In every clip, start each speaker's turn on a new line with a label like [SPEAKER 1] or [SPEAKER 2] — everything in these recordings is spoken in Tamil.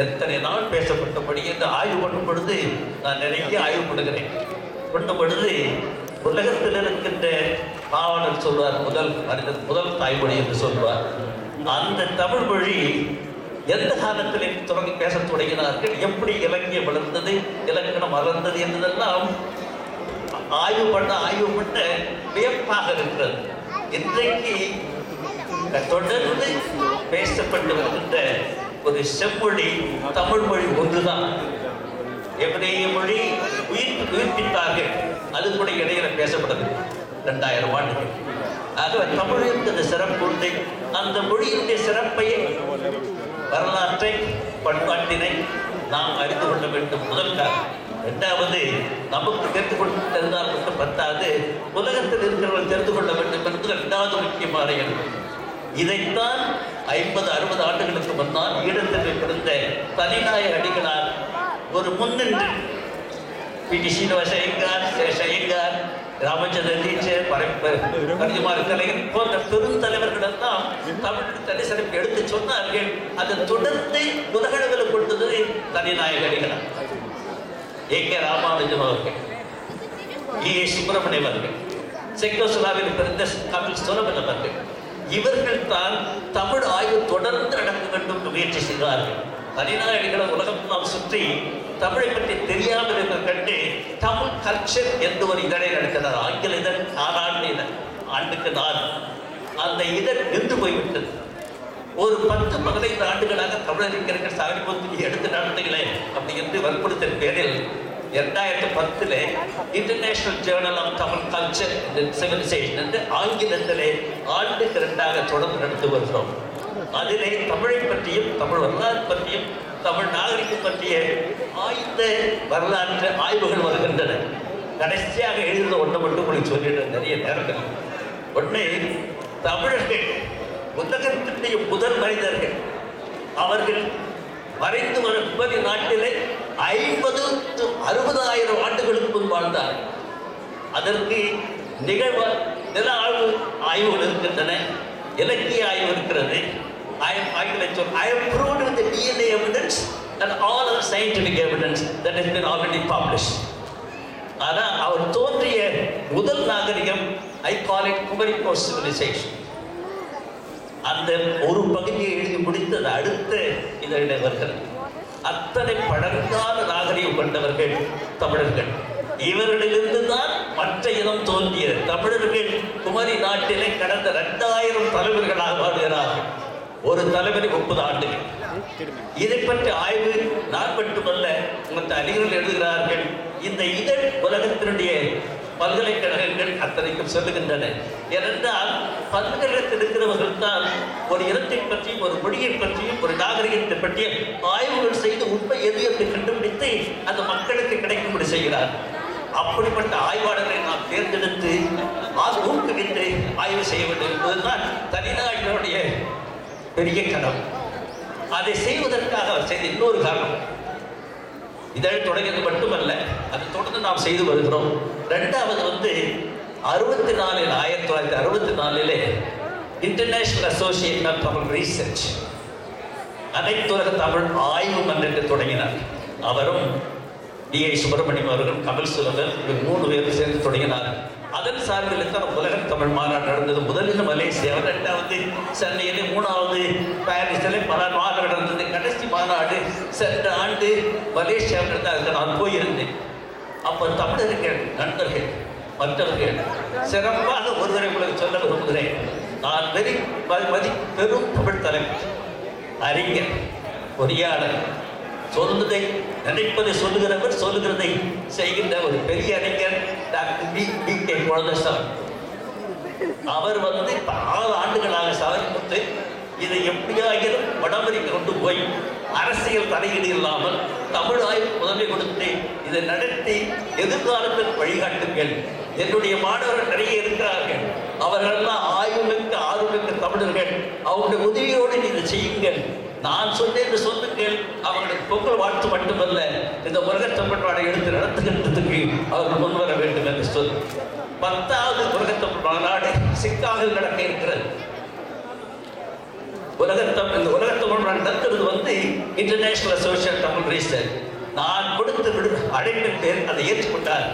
[SPEAKER 1] எத்தனை நாள் பேசப்பட்டபடி என்று ஆய்வு பண்ணும் பொழுது நான் நிறைய ஆய்வு பண்ணுகிறேன். பண்ணும் பொழுது உலகத்தில் இருக்கின்ற பாவலர் சொல்வார், முதல் தாய்மொழி என்று சொல்வார். அந்த தமிழ் மொழி எந்த காலத்தில் தொடங்கி பேச தொடங்கினார்கள், எப்படி இலக்கியம் வளர்ந்தது, இலக்கணம் வளர்ந்தது என்பதெல்லாம் ஆய்வு பண்ண வியப்பாக இருக்கிறது. இன்றைக்கு தொடர்ந்து பேசப்பட்டு வருகின்ற ஒரு செம்மொழி தமிழ் மொழி ஒன்றுதான். எவரைய மொழி உயிர்ப்பித்தார்கள், அது கூட இடையில பேசப்பட்டது 2000 ஆண்டுகள். ஆகவே தமிழுக்கு அந்த சிறப்பு உண்டு. அந்த மொழியினுடைய சிறப்பை, வரலாற்றை, பண்பாட்டினை நாம் அறிந்து கொள்ள வேண்டும். முதல் காரணம். இரண்டாவது, நமக்கு தெரிந்து கொண்டிருந்தால் மட்டும் பத்தாது, உலகத்தில் இருக்கிறவர்கள் தெரிந்து கொள்ள வேண்டும் என்பது இரண்டாவது முக்கியமான எண்ணம். இதைத்தான் 50-60 ஆண்டுகளுக்கு முன்னால் ஈழத்தில் பிறந்த தனிநாயக அடிகளார் ஒரு முன்னின்று பி.டி. சீனிவாச ஐயங்கார், ராமச்சந்திர டீச்சர், பரிதிமாறு கலைஞர் போன்ற பெருந்தலைவர்கள் எல்லாம் தமிழ் தனிசிறப்பு எடுத்து சொன்னார்கள். அதை தொடர்ந்து உலகளவில் கொண்டது தனிநாயக அடிகளார். ஏ.கே. ராமானுஜம் அவர்கள், E.A. சுப்பிரமணியம் அவர்கள், செக்கோஸ்லாவில் பிறந்த கபில் சுலபன் அவர்கள், இவர்கள் தான் தமிழ் ஆய்வு தொடர்ந்து நடக்க வேண்டும் என்று முயற்சி செய்தார்கள். தனிநாயகர்களை உலகம் சுற்றி தமிழை பற்றி தெரியாமல் இருக்க கண்டு தமிழ் கல்ச்சர் என்று ஒரு இதழை நடக்கிறார். ஆங்கில இதழ், 4 ஆண்டுக்கு 4. அந்த இதழ் நின்று போய்விட்டது. ஒரு 10-15 ஆண்டுகளாக தமிழறிஞர்கள் சாகிபோத்தி எடுத்து நடத்துகளே அப்படி என்று வற்புறுத்தல் பேரில் 2010 international journal of Tamil culture and civilisation என்று ஆங்கிலத்திலே ஆண்டுக்கு 2 தொடர்ந்து நடத்தி வருகிறோம். அதிலே தமிழை பற்றியும், தமிழ் வரலாறு பற்றியும், தமிழ் நாகரிகம் பற்றிய ஆய்ந்த வரலாற்று ஆய்வுகள் வருகின்றன. கடைசியாக எழுதுகிற ஒன்றை மட்டும் உங்களுக்கு சொல்லிடுற நிறைய நேரங்கள். ஒன்று, தமிழர்கள் உலகத்தினுடைய முதல் மனிதர்கள். அவர்கள் மறைந்து வரும் குமரி நாட்டிலே 50-60 ஆண்டுகளுக்கு முன் வாழ்ந்தார். அதற்கு நில ஆய்வுகள் இருக்கின்றன, இலக்கிய ஆய்வு இருக்கிறது. I have proved with the DNA evidence and all other scientific evidence that has been already published. ஆனால் அவர் தோன்றிய முதல் நாகரிகம், I call it Kumari coast civilisation. அந்த ஒரு பகுதியை எழுதி முடித்தது அடுத்த இதழில் வருகிறது. அத்தனை பழங்கால நாகரிகம் கொண்டவர்கள் தமிழர்கள். இவர்களிலிருந்து தான் மற்ற இனம் தோன்றியது. தமிழர்கள் குமரி நாட்டிலே கடந்த 2000 தலைவர்களாக வாழ்கிறார்கள். ஒரு தலைவரை 30 ஆண்டுகள். இதை பற்றி ஆய்வு நான் மட்டுமல்ல, மற்ற அறிஞர்கள் எழுதுகிறார்கள். இந்த இதழ் உலகத்தினுடைய பல்கலைக்கழகங்கள் அத்தனைக்கும் சொல்லுகின்றன. ஏனென்றால் பல்கலைக்கழகத்தில் இருக்கிறவர்கள் தான் ஒரு இனத்தை பற்றியும், ஒரு மொழியை பற்றியும், ஒரு நாகரிகத்தை பற்றியும் ஆய்வுகள் செய்து உண்மை எது என்று கண்டுபிடித்து அந்த மக்களுக்கு கிடைக்கும்படி செய்கிறார். அப்படிப்பட்ட ஆய்வாளர்களை நாம் தேர்ந்தெடுத்து ஊக்குவித்து ஆய்வு செய்ய வேண்டும் என்பதுதான் தனிநாயகனுடைய பெரிய கனவு. அதை செய்வதற்காக அவர் செய்த இன்னொரு காரணம், இதழ் தொடங்கியது மட்டுமல்ல, அதை தொடர்ந்து நாம் செய்து வருகிறோம். 2வது 1964 international association of Tamil research, அனைத்துலக தமிழ் ஆய்வு மன்றத்தை தொடங்கினார். அவரும் D.I. சுப்பிரமணியம் அவர்கள், கபில் சுலபன், 3 பேரும் சேர்ந்து தொடங்கினார். அதன் சார்பில் தான் உலக தமிழ் மாநாடு நடந்தது. முதலில் மலேசியா, 2வது சென்னையில், 3வது பாரிஸில் பல மாநாடு நடந்தது. கடைசி மாநாடு சென்ற ஆண்டு மலேசியாவில் இருந்தால் நான் போயிருந்தேன். அப்போ தமிழர்கள், நண்பர்கள், மற்றவர்கள் சிறப்பாக ஒருவரை உங்களுக்கு சொல்ல விரும்புகிறேன். நான் பெரும் தமிழ் தலைவர், அறிஞர், பொறியாளர், சொல்லுவதை நினைப்பதை சொல்லுகிறவர், சொல்லுகிறதை செய்கின்ற ஒரு பெரிய அறிஞர் டாக்டர் B.K. குழந்தைசாமி. அவர் 6 ஆண்டுகளாக சாதித்து இதை எப்படியாகிலும் வடமறிக்கு கொண்டு போய் அரசியல் தலையீடு இல்லாமல் தமிழ் ஆய்வு முதன்மை கொடுத்து இதை நடத்தி எதிர்காலத்தில் வழிகாட்டுங்கள். என்னுடைய மாணவர்கள் நிறைய இருக்கிறார்கள், அவர்களெல்லாம் ஆய்வுமிக்க ஆர்வமிக்க தமிழர்கள், அவருடைய உதவியோடு இதை செய்யுங்கள். நான் சொன்னேன் என்று சொல்லுங்கள். அவர்களுக்கு பொங்கல் வாழ்த்து மட்டுமல்ல, இந்த உலக தமிழ் மாநாடு எடுத்து நடத்துகின்றதுக்கு அவர்கள் முன்வர வேண்டும் என்று சொல். 10வது உலக தமிழ் மாநாடு சிக்காகில் நடக்க இருக்கிறது. இந்த உலகத்தமிழ் நடத்துறது வந்து இன்டர்நேஷனல் அசோசியேஷன் தமிழ் ரிசர்ச். நான் கொடுத்து அழைப்பின் அதை ஏற்றுக்கொண்டார்.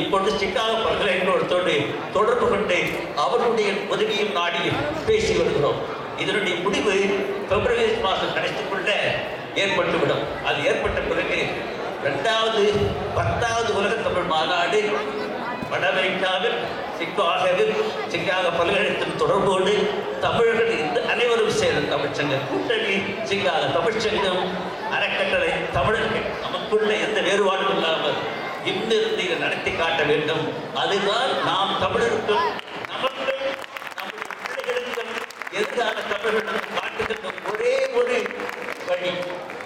[SPEAKER 1] இப்பொழுது சிக்காகோ பல்கலைக்கழகத்தோடு தொடர்பு கொண்டு அவர்களுடைய உதவியும் நாடியும் பேசி வருகிறோம். இதனுடைய முடிவு பிப்ரவரி மாதம் கடைசிக்குள்ள ஏற்பட்டுவிடும். அது ஏற்பட்ட பிறகு 10வது உலகத்தமிழ் மாநாடு வட அமெரிக்காவில் சிக்காகோ பல்கலைக்கழகத்தின் தொடர்போடு தமிழர்கள் அனைவரும் சேர்ந்த தமிழ்ச்சங்க கூட்டணி, சிக்காகோ தமிழ்ச்சங்கம், அறக்கட்டளை, தமிழர்கள் நமக்குள்ள எந்த வேறுபாடும் இல்லாமல் இங்கிருந்து இதை நடத்தி காட்ட வேண்டும். அதுதான் நாம் தமிழருக்கும் நமக்கு நம்முடைய பிள்ளைகளுக்கும் எதிரான தமிழர்களுக்கும் காட்டுகின்ற ஒரே ஒரு வழி.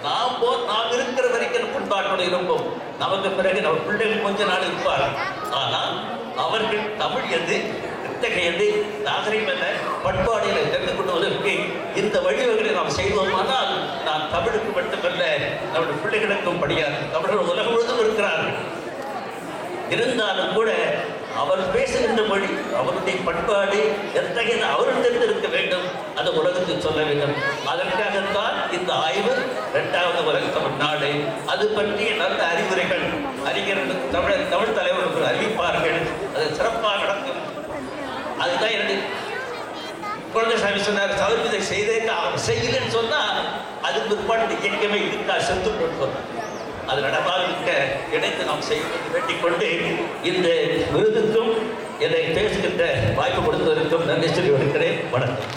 [SPEAKER 1] நாம் இருக்கிற வரைக்கும் பண்பாட்டோடு இருப்போம். நமக்கு பிறகு நம்ம பிள்ளைகள் கொஞ்ச நாள் இருப்பார்கள். ஆனால் அவர்கள் தமிழ் எது, இத்தகையது, நாகரிகம் என பண்பாடுகளை தெரிந்து கொள்வதற்கு இந்த வழிவகைகளை நாம் செய்வோமானால் நாம் தமிழுக்கு மட்டுமல்ல நம்முடைய பிள்ளைகளுக்கும் படியாது. தமிழர்கள் உலகம் முழுவதும் இருக்கிறார்கள். இருந்தாலும் கூட அவர் பேசுகின்ற மொழி, அவருடைய பண்பாடு எத்தகையது அவர்கள் தெரிந்திருக்க வேண்டும். அது உலகத்துக்கு சொல்ல வேண்டும். அதற்காகத்தான் இந்த ஆய்வு 2வது உலகத்தமிழ் நாடு. அது பற்றிய நல்ல அறிவுரைகள் அறிஞர்கள் தமிழ் தலைவர்கள் அறிவிப்பார்கள். அது சிறப்பாக நடக்கும். அதுதான் என்னுடைய குழந்தைசாமி சொன்னார், சதுர்விதை செய்தே அவர் செய்யலன்னு சொன்னால் அதுக்கு பிற்பாடு இயக்கமே இருக்கா செத்து சொன்னார். அது நடவாக இணைத்து நாம் செய்வது வேண்டிக் கொண்டு இந்த விருதுக்கும் இதை பேசுகின்ற வாய்ப்பு கொடுத்ததற்கும் நன்றி சொல்லி வருகிறேன். வணக்கம்.